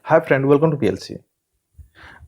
Hi friend, welcome to PLC.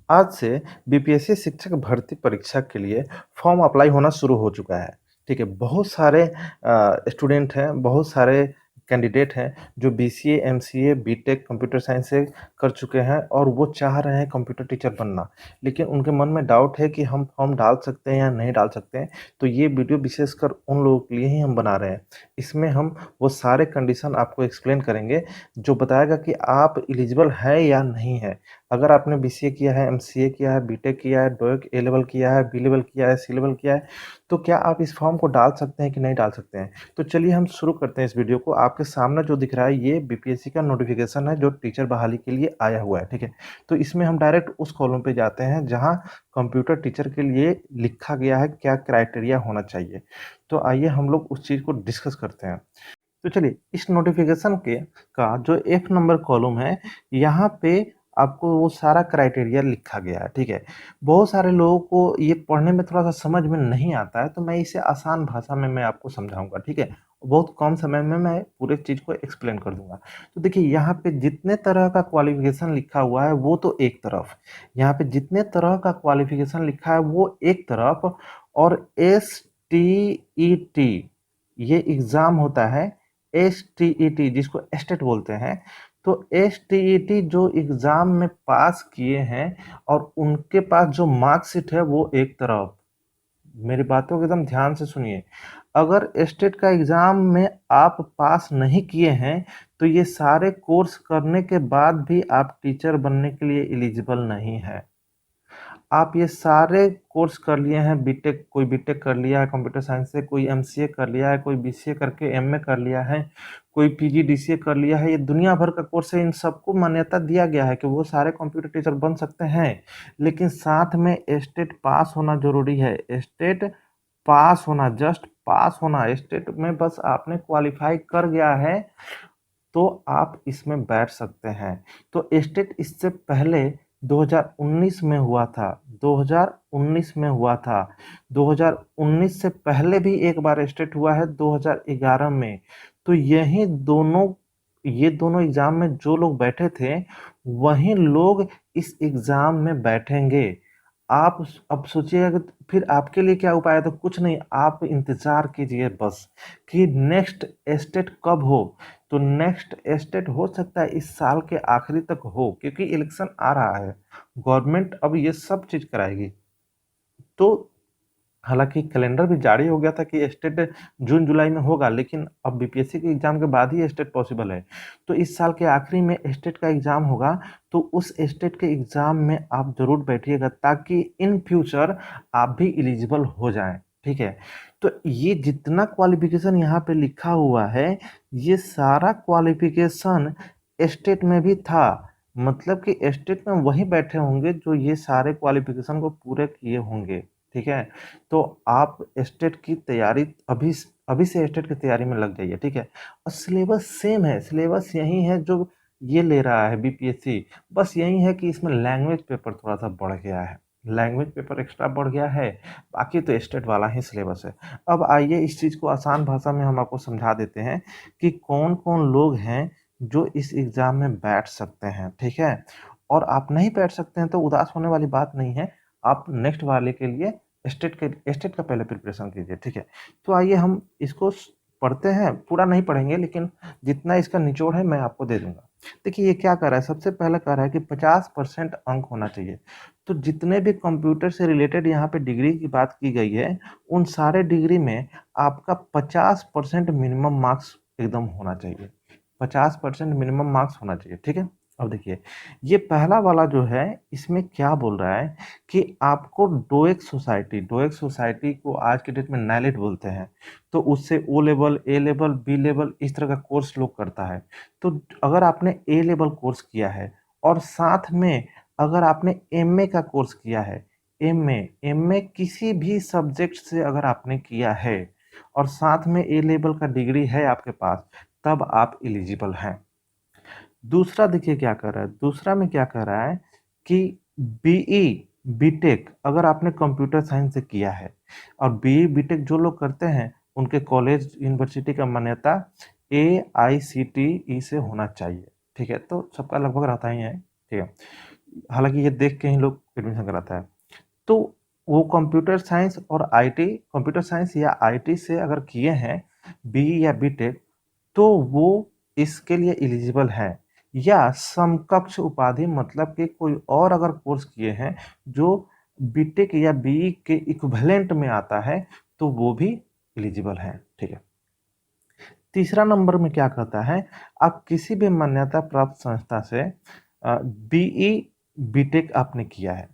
आज से BPSC शिक्षक भर्ती परीक्षा के लिए फॉर्म अप्लाई होना शुरू हो चुका है। ठीक है, बहुत सारे स्टूडेंट हैं, बहुत सारे कैंडिडेट हैं जो BCA, MCA, BTech computer science से कर चुके हैं और वो चाह रहे हैं कंप्यूटर टीचर बनना। लेकिन उनके मन में डाउट है कि हम फॉर्म डाल सकते हैं या नहीं डाल सकते हैं। तो ये वीडियो विशेषकर उन लोगों के लिए ही हम बना रहे हैं। इसमें हम वो सारे कंडीशन आपको एक्सप्लेन करेंगे जो बताएगा कि आप एलिजिबल हैं या नहीं है। अगर आपने बीसीए किया है, एमसीए किया है, बीटेक किया है, डोएक ए लेवल किया है, बी लेवल किया है, सी लेवल किया है, तो क्या आप इस फॉर्म को डाल सकते हैं कि नहीं डाल सकते हैं? तो चलिए हम शुरू करते हैं इस वीडियो को। आपके सामने जो दिख रहा है ये बीपीएससी का नोटिफिकेशन है जो टीचर बहाली के लिए आया हुआ है, ठीक है? तो इसमें हम डायरेक्ट उस कॉलम पे जाते हैं जहाँ कंप्यूटर टीचर के लिए लिखा गया है क्या क्राइटेरिया होना चाहिए। तो आइए हम लोग उस चीज़ को डिस्कस करते हैं। तो चलिए इस नोटिफिकेशन के का जो एफ नंबर कॉलम है, यहाँ पे आपको वो सारा क्राइटेरिया लिखा गया है, ठीक है। बहुत सारे लोगों को ये पढ़ने में थोड़ा सा समझ में नहीं आता है, तो मैं इसे आसान भाषा में मैं आपको समझाऊंगा, ठीक है। बहुत कम समय में मैं पूरे चीज़ को एक्सप्लेन कर दूंगा। तो देखिए यहाँ पे जितने तरह का क्वालिफिकेशन लिखा हुआ है वो तो एक तरफ, यहाँ पे जितने तरह का क्वालिफिकेशन लिखा है वो एक तरफ, और एस टी ई टी ये एग्ज़ाम होता है। एसटीईटी जिसको स्टेट बोलते हैं, तो एसटीईटी जो एग्ज़ाम में पास किए हैं और उनके पास जो मार्कशीट है वो एक तरफ। मेरी बातों को एकदम ध्यान से सुनिए। अगर स्टेट का एग्ज़ाम में आप पास नहीं किए हैं, तो ये सारे कोर्स करने के बाद भी आप टीचर बनने के लिए एलिजिबल नहीं है। आप ये सारे कोर्स कर लिए हैं, बीटेक, कोई बीटेक कर लिया है कंप्यूटर साइंस से, कोई एमसीए कर लिया है, कोई बीसीए करके एमए कर लिया है, कोई पीजीडीसीए कर लिया है, ये दुनिया भर का कोर्स है। इन सबको मान्यता दिया गया है कि वो सारे कंप्यूटर टीचर बन सकते हैं, लेकिन साथ में स्टेट पास होना जरूरी है। स्टेट पास होना, जस्ट पास होना, स्टेट में बस आपने क्वालिफाई कर गया है तो आप इसमें बैठ सकते हैं। तो स्टेट इससे पहले 2019 में हुआ था, 2019 में हुआ था। 2019 से पहले भी एक बार स्टेट हुआ है 2011 में। तो ये दोनों एग्जाम में जो लोग बैठे थे वही लोग इस एग्जाम में बैठेंगे। आप अब सोचिएगा कि फिर आपके लिए क्या उपाय है? तो कुछ नहीं, आप इंतजार कीजिए बस कि नेक्स्ट स्टेट कब हो। तो नेक्स्ट स्टेट हो सकता है इस साल के आखिरी तक हो, क्योंकि इलेक्शन आ रहा है, गवर्नमेंट अब ये सब चीज कराएगी। तो हालांकि कैलेंडर भी जारी हो गया था कि स्टेट जून जुलाई में होगा, लेकिन अब बीपीएससी के एग्जाम के बाद ही स्टेट पॉसिबल है। तो इस साल के आखिरी में स्टेट का एग्जाम होगा, तो उस स्टेट के एग्जाम में आप जरूर बैठिएगा ताकि इन फ्यूचर आप भी एलिजिबल हो जाएं, ठीक है। तो ये जितना क्वालिफिकेशन यहाँ पे लिखा हुआ है, ये सारा क्वालिफिकेशन स्टेट में भी था। मतलब कि स्टेट में वही बैठे होंगे जो ये सारे क्वालिफिकेशन को पूरे किए होंगे, ठीक है। तो आप स्टेट की तैयारी अभी अभी से स्टेट की तैयारी में लग जाइए, ठीक है। और सिलेबस सेम है, सिलेबस यही है जो ये ले रहा है बीपीएससी। बस यही है कि इसमें लैंग्वेज पेपर थोड़ा सा बढ़ गया है, लैंग्वेज पेपर एक्स्ट्रा बढ़ गया है। बाकी तो स्टेट वाला ही सिलेबस है। अब आइए इस चीज़ को आसान भाषा में हम आपको समझा देते हैं कि कौन कौन लोग हैं जो इस एग्ज़ाम में बैठ सकते हैं, ठीक है। और आप नहीं बैठ सकते हैं तो उदास होने वाली बात नहीं है। आप नेक्स्ट वाले के लिए स्टेट का पहले प्रिपरेशन कीजिए, ठीक है। तो आइए हम इसको पढ़ते हैं, पूरा नहीं पढ़ेंगे लेकिन जितना इसका निचोड़ है मैं आपको दे दूंगा। देखिए ये क्या कर रहा है, सबसे पहले कह रहा है कि 50% अंक होना चाहिए। तो जितने भी कंप्यूटर से रिलेटेड यहाँ पे डिग्री की बात की गई है, उन सारे डिग्री में आपका 50% मिनिमम मार्क्स एकदम होना चाहिए। 50% मिनिमम मार्क्स होना चाहिए, ठीक है। अब देखिए ये पहला वाला जो है, इसमें क्या बोल रहा है कि आपको डोएक सोसाइटी को आज के डेट में नाइलेट बोलते हैं। तो उससे ओ लेवल, ए लेवल, बी लेवल इस तरह का कोर्स लोग करता है। तो अगर आपने ए लेवल कोर्स किया है और साथ में अगर आपने एमए का कोर्स किया है, एमए एमए किसी भी सब्जेक्ट से अगर आपने किया है और साथ में ए लेवल का डिग्री है आपके पास, तब आप एलिजिबल हैं। दूसरा देखिए क्या कर रहा है, दूसरा में क्या कर रहा है कि बीई बीटेक अगर आपने कंप्यूटर साइंस से किया है, और बीई बीटेक जो लोग करते हैं उनके कॉलेज यूनिवर्सिटी का मान्यता AICTE से होना चाहिए, ठीक है। तो सबका लगभग रहता ही है, ठीक है? हालाँकि ये देख के ही लोग एडमिशन कराता है। तो वो कंप्यूटर साइंस या आईटी से अगर किए हैं बीई या बीटेक, तो वो इसके लिए एलिजिबल हैं, या समकक्ष उपाधि मतलब कि कोई और अगर कोर्स किए हैं जो बीटेक या बीई के इक्विवेलेंट में आता है, तो वो भी एलिजिबल हैं। ठीक है? तीसरा नंबर में क्या कहता है, आप किसी भी मान्यता प्राप्त संस्था से बीई बीटेक आपने किया है,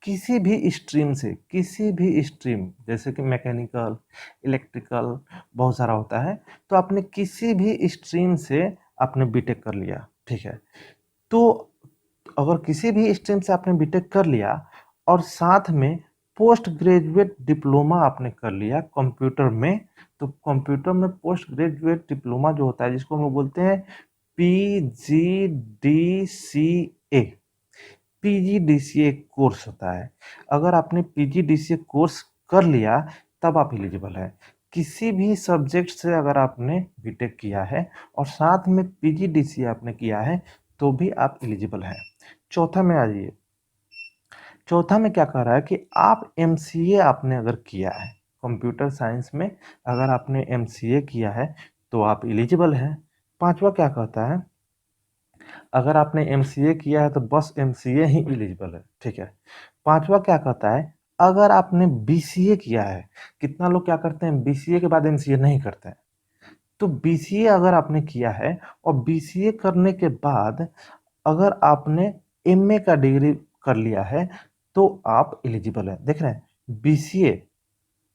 किसी भी स्ट्रीम से, किसी भी स्ट्रीम जैसे कि मैकेनिकल, इलेक्ट्रिकल, बहुत सारा होता है, तो आपने किसी भी स्ट्रीम से आपने बीटेक कर लिया। ठीक है? तो अगर किसी भी स्ट्रीम से आपने बीटेक कर लिया और साथ में पोस्ट ग्रेजुएट डिप्लोमा आपने कर लिया कंप्यूटर में, तो कंप्यूटर में पोस्ट ग्रेजुएट डिप्लोमा जो होता है जिसको हम लोग बोलते हैं पीजीडीसीए, पीजीडीसीए कोर्स होता है। अगर आपने पीजीडीसीए कोर्स कर लिया तब आप एलिजिबल हैं। किसी भी सब्जेक्ट से अगर आपने बीटेक किया है और साथ में पीजीडीसीए आपने किया है तो भी आप एलिजिबल हैं। चौथा में आ जाइए। चौथा में क्या कह रहा है कि आप एमसीए आपने अगर किया है कंप्यूटर साइंस में, अगर आपने एमसीए किया है तो आप एलिजिबल हैं। पांचवा क्या कहता है, अगर आपने एमसीए किया है तो बस एमसीए ही एलिजिबल है। ठीक है? पांचवा क्या कहता है, अगर आपने बीसीए किया है, कितना लोग क्या करते हैं बीसीए के बाद एमसीए नहीं करते हैं, तो बीसीए अगर आपने किया है और बीसीए करने के बाद अगर आपने एमए का डिग्री कर लिया है तो आप एलिजिबल हैं। देख रहे हैं, बीसीए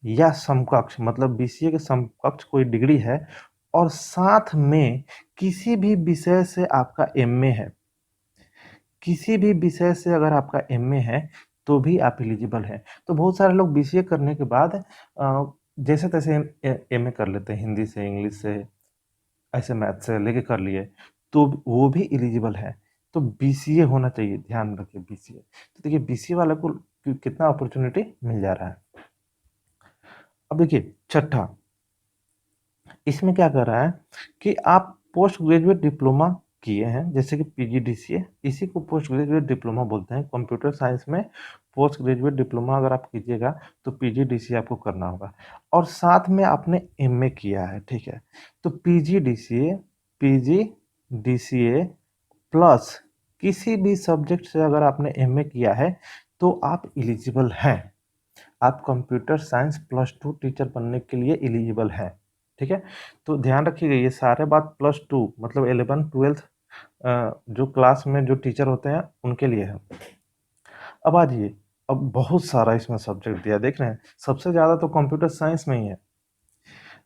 या समकक्ष मतलब बीसीए के समकक्ष कोई डिग्री है और साथ में किसी भी विषय से आपका एमए है, किसी भी विषय से अगर आपका एमए है तो भी आप एलिजिबल हैं। तो बहुत सारे लोग बीसीए करने के बाद जैसे तैसे एमए कर लेते हैं, हिंदी से, इंग्लिश से, ऐसे मैथ से लेके कर लिए, तो वो भी एलिजिबल है। तो बीसीए होना चाहिए, ध्यान रखिए बीसीए। तो देखिए बीसीए वाले को कितना अपॉर्चुनिटी मिल जा रहा है। अब देखिए छठा, इसमें क्या कर रहा है कि आप पोस्ट ग्रेजुएट डिप्लोमा किए हैं जैसे कि पीजीडीसीए, इसी को पोस्ट ग्रेजुएट डिप्लोमा बोलते हैं। कंप्यूटर साइंस में पोस्ट ग्रेजुएट डिप्लोमा अगर आप कीजिएगा तो पीजीडीसीए आपको करना होगा और साथ में आपने एमए किया है। ठीक है? तो पीजीडीसीए प्लस किसी भी सब्जेक्ट से अगर आपने एमए किया है तो आप एलिजिबल हैं। आप कंप्यूटर साइंस +2 टीचर बनने के लिए एलिजिबल हैं। ठीक है? तो ध्यान रखिएगा ये सारे बात +2 मतलब 11th-12th जो क्लास में जो टीचर होते हैं उनके लिए है। अब आ जाइए, अब बहुत सारा इसमें सब्जेक्ट दिया, देख रहे हैं सबसे ज़्यादा तो कंप्यूटर साइंस में ही है।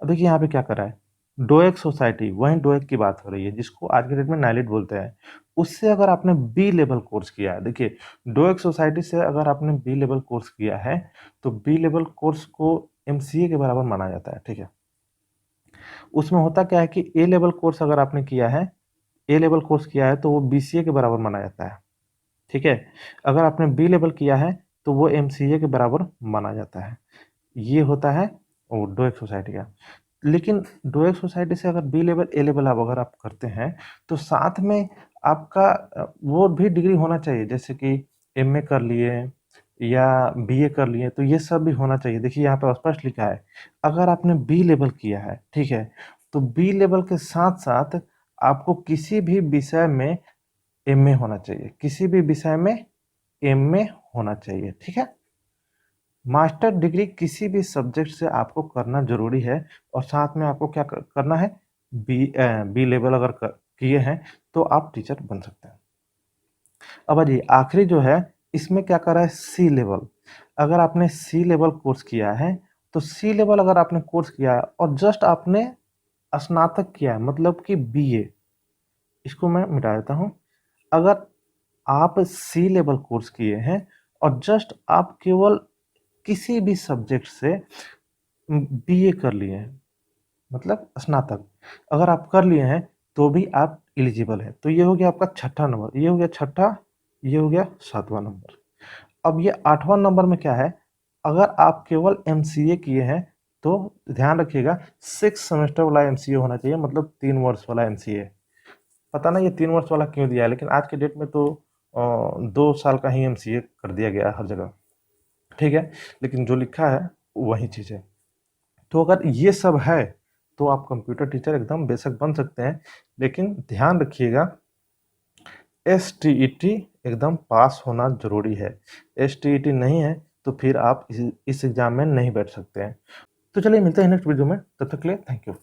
अब देखिए यहाँ पे क्या कर रहा है, डोएक सोसाइटी, वहीं डोएक की बात हो रही है जिसको आज के डेट में नाइलिट बोलते हैं। उससे अगर आपने बी लेवल कोर्स किया है, देखिए डोएक सोसाइटी से अगर आपने बी लेवल कोर्स किया है तो बी लेवल कोर्स को एमसीए के बराबर माना जाता है। ठीक है? उसमें होता क्या है कि ए लेवल कोर्स अगर आपने किया है, ए लेवल कोर्स किया है तो वो बीसीए के बराबर माना जाता है। ठीक है? अगर आपने बी लेवल किया है तो वो एमसीए के बराबर माना जाता है। ये होता है वो डोएक सोसाइटी का। लेकिन डोएक सोसाइटी से अगर बी लेवल ए लेवल आप अगर आप करते हैं तो साथ में आपका वो भी डिग्री होना चाहिए जैसे कि एमए कर लिए या बीए कर लिए, तो ये सब भी होना चाहिए। देखिए यहाँ पे स्पष्ट लिखा है, अगर आपने बी लेवल किया है, ठीक है, तो बी लेवल के साथ साथ आपको किसी भी विषय में एमए होना चाहिए, किसी भी विषय में एमए होना चाहिए। ठीक है? मास्टर डिग्री किसी भी सब्जेक्ट से आपको करना जरूरी है और साथ में आपको क्या करना है, बी लेवल अगर किए हैं तो आप टीचर बन सकते हैं। अब जी आखिरी जो है इसमें क्या कर रहा है, सी लेवल। अगर आपने सी लेवल कोर्स किया है तो सी लेवल अगर आपने कोर्स किया है और जस्ट आपने स्नातक किया है मतलब कि बीए, इसको मैं मिटा देता हूं। अगर आप सी लेवल कोर्स किए हैं और जस्ट आप केवल किसी भी सब्जेक्ट से बीए कर लिए हैं मतलब स्नातक अगर आप कर लिए हैं तो भी आप एलिजिबल हैं। तो ये हो गया आपका छठा नंबर, ये हो गया छठा, ये हो गया सातवां नंबर। अब ये आठवां नंबर में क्या है, अगर आप केवल एमसीए किए हैं तो ध्यान रखिएगा 6 सेमेस्टर वाला एमसीए होना चाहिए, मतलब 3 वर्ष वाला एमसीए। पता नहीं ये 3 वर्ष वाला क्यों दिया है, लेकिन आज के डेट में तो 2 साल का ही एमसीए कर दिया गया है हर जगह, ठीक है? लेकिन जो लिखा है वही चीज़ है। तो अगर ये सब है, तो आप कंप्यूटर टीचर एकदम बेशक बन सकते हैं, लेकिन ध्यान रखिएगा एसटीईटी एकदम पास होना ज़रूरी है। एसटीईटी नहीं है, तो फिर आप इस एग्ज़ाम में नहीं बैठ सकते हैं। तो चलिए मिलते हैं नेक्स्ट वीडियो में, तब तक के लिए थैंक यू।